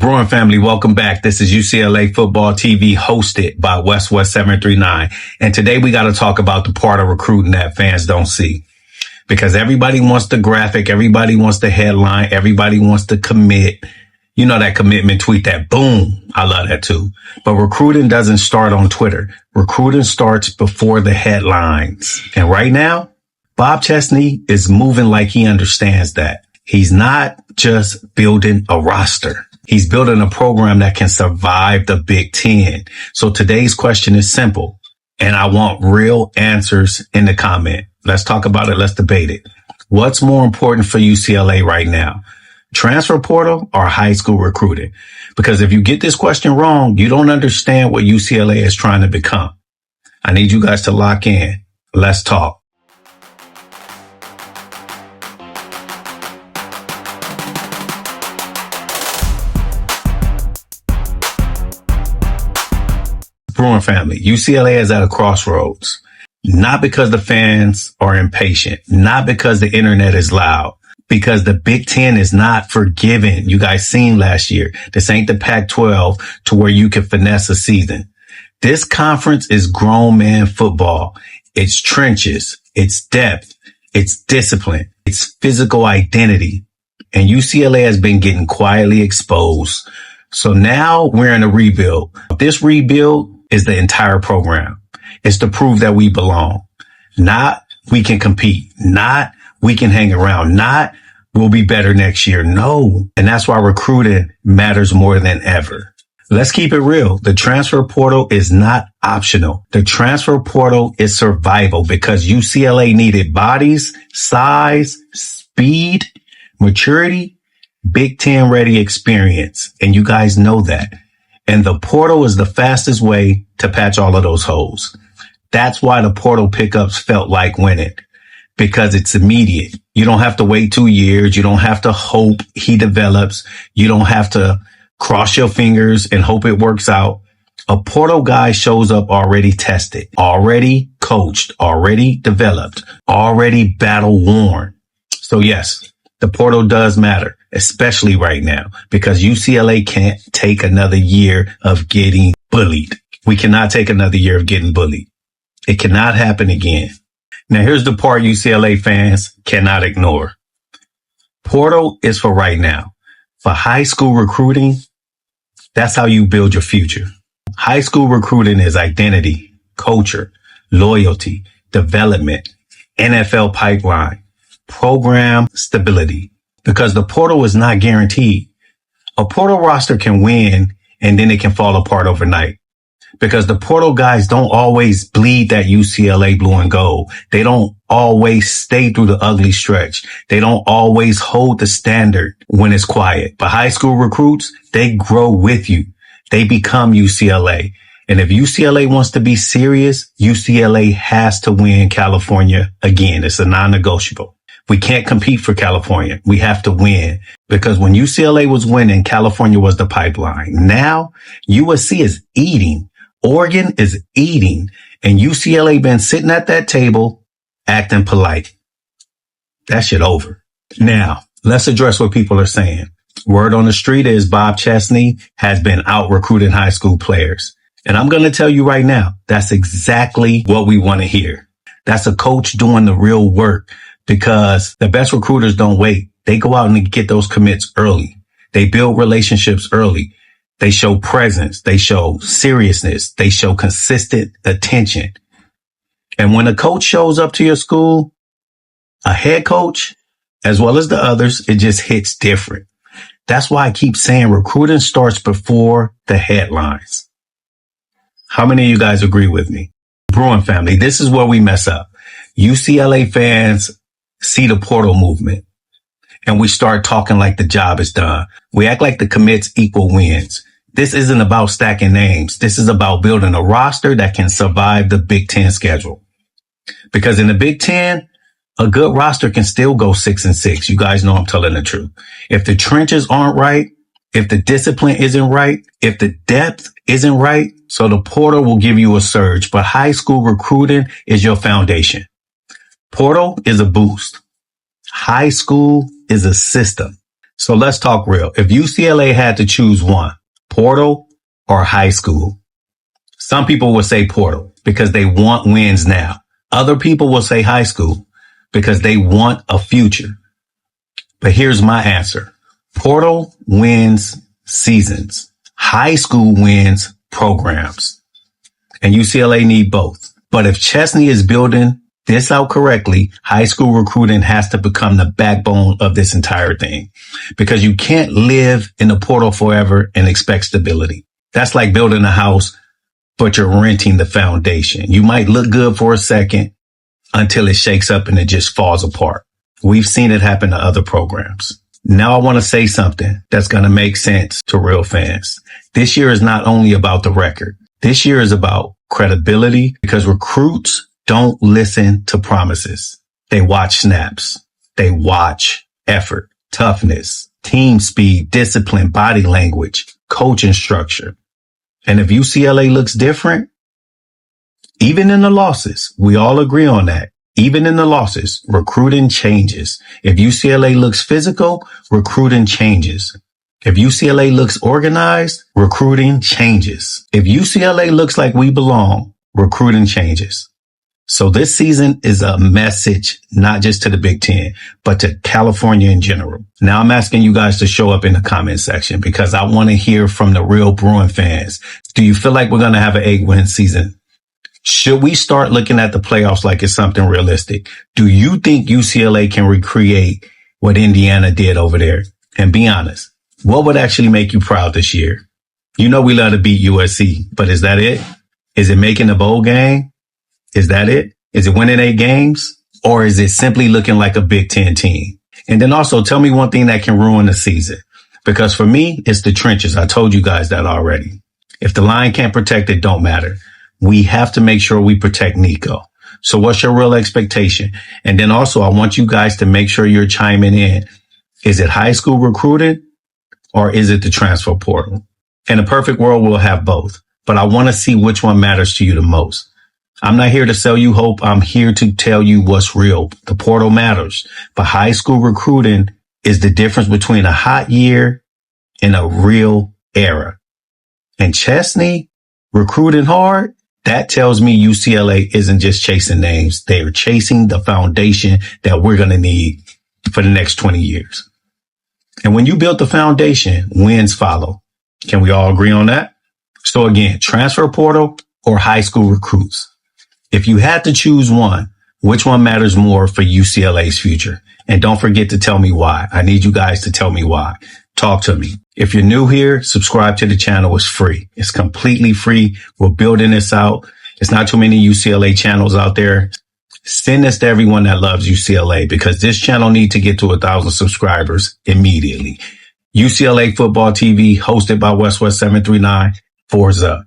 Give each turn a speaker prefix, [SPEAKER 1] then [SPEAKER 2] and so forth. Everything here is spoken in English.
[SPEAKER 1] Bruin family, welcome back. This is UCLA Football TV hosted by West 739. And today we got to talk about the part of recruiting that fans don't see. Because everybody wants the graphic, everybody wants the headline, everybody wants to commit. You know, that commitment tweet, that boom. I love that too. But recruiting doesn't start on Twitter. Recruiting starts before the headlines. And right now, Bob Chesney is moving like he understands that. He's not just building a roster. He's building a program that can survive the Big Ten. So today's question is simple, and I want real answers in the comment. Let's talk about it. Let's debate it. What's more important for UCLA right now? Transfer portal or high school recruiting? Because if you get this question wrong, you don't understand what UCLA is trying to become. I need you guys to lock in. Let's talk. Bruin family, UCLA is at a crossroads. Not because the fans are impatient, not because the internet is loud, because the Big Ten is not forgiving. You guys seen last year. This ain't the Pac-12 to where you can finesse a season. This conference is grown man football. It's trenches, it's depth, it's discipline, it's physical identity. And UCLA has been getting quietly exposed. So now we're in a rebuild. This rebuild is the entire program. It's to prove that we belong. Not we can compete. Not we can hang around. Not we'll be better next year. No. And that's why recruiting matters more than ever. Let's keep it real. The transfer portal is not optional. The transfer portal is survival because UCLA needed bodies, size, speed, maturity, Big Ten ready experience. And you guys know that. And the portal is the fastest way to patch all of those holes. That's why the portal pickups felt like winning, because it's immediate. You don't have to wait 2 years. You don't have to hope he develops. You don't have to cross your fingers and hope it works out. A portal guy shows up already tested, already coached, already developed, already battle worn. So yes, the portal does matter, especially right now, because UCLA can't take another year of getting bullied. We cannot take another year of getting bullied. It cannot happen again. Now, here's the part UCLA fans cannot ignore. Portal is for right now. For high school recruiting, that's how you build your future. High school recruiting is identity, culture, loyalty, development, NFL pipeline, program stability, because the portal is not guaranteed. A portal roster can win and then it can fall apart overnight, because the portal guys don't always bleed that UCLA blue and gold. They don't always stay through the ugly stretch. They don't always hold the standard when it's quiet. But high school recruits, they grow with you. They become UCLA. And if UCLA wants to be serious, UCLA has to win California again. It's a non-negotiable. We can't compete for California. We have to win, because when UCLA was winning, California was the pipeline. Now USC is eating. Oregon is eating, and UCLA been sitting at that table acting polite. That shit over. Now let's address what people are saying. Word on the street is Bob Chesney has been out recruiting high school players. And I'm going to tell you right now, that's exactly what we want to hear. That's a coach doing the real work, because the best recruiters don't wait. They go out and get those commits early. They build relationships early. They show presence. They show seriousness. They show consistent attention. And when a coach shows up to your school, a head coach, as well as the others, it just hits different. That's why I keep saying recruiting starts before the headlines. How many of you guys agree with me? Bruin family, this is where we mess up. UCLA fans see the portal movement and we start talking like the job is done. We act like the commits equal wins. This isn't about stacking names. This is about building a roster that can survive the Big Ten schedule. Because in the Big Ten, a good roster can still go 6-6. You guys know I'm telling the truth. If the trenches aren't right, if the discipline isn't right, if the depth isn't right, so the portal will give you a surge. But high school recruiting is your foundation. Portal is a boost. High school is a system. So let's talk real. If UCLA had to choose one, portal or high school, some people will say portal because they want wins now. Other people will say high school because they want a future. But here's my answer. Portal wins seasons. High school wins programs. And UCLA need both. But if Chesney is building this out correctly, high school recruiting has to become the backbone of this entire thing, because you can't live in the portal forever and expect stability. That's like building a house, but you're renting the foundation. You might look good for a second until it shakes up and it just falls apart. We've seen it happen to other programs. Now I want to say something that's going to make sense to real fans. This year is not only about the record. This year is about credibility, because recruits don't listen to promises. They watch snaps. They watch effort, toughness, team speed, discipline, body language, coaching structure. And if UCLA looks different, even in the losses, we all agree on that. Even in the losses, recruiting changes. If UCLA looks physical, recruiting changes. If UCLA looks organized, recruiting changes. If UCLA looks like we belong, recruiting changes. So this season is a message, not just to the Big Ten, but to California in general. Now I'm asking you guys to show up in the comment section, because I want to hear from the real Bruin fans. Do you feel like we're going to have an 8-win season? Should we start looking at the playoffs like it's something realistic? Do you think UCLA can recreate what Indiana did over there? And be honest, what would actually make you proud this year? You know we love to beat USC, but is that it? Is it making the bowl game? Is that it? Is it winning 8 games? Or is it simply looking like a Big Ten team? And then also tell me one thing that can ruin the season. Because for me, it's the trenches. I told you guys that already. If the line can't protect it, don't matter. We have to make sure we protect Nico. So what's your real expectation? And then also, I want you guys to make sure you're chiming in. Is it high school recruiting, or is it the transfer portal? In a perfect world, we'll have both. But I want to see which one matters to you the most. I'm not here to sell you hope. I'm here to tell you what's real. The portal matters, but high school recruiting is the difference between a hot year and a real era. And Chesney recruiting hard, that tells me UCLA isn't just chasing names. They are chasing the foundation that we're going to need for the next 20 years. And when you build the foundation, wins follow. Can we all agree on that? So again, transfer portal or high school recruits? If you had to choose one, which one matters more for UCLA's future? And don't forget to tell me why. I need you guys to tell me why. Talk to me. If you're new here, subscribe to the channel. It's free. It's completely free. We're building this out. It's not too many UCLA channels out there. Send this to everyone that loves UCLA, because this channel needs to get to 1,000 subscribers immediately. UCLA Football TV, hosted by West 739. Forza.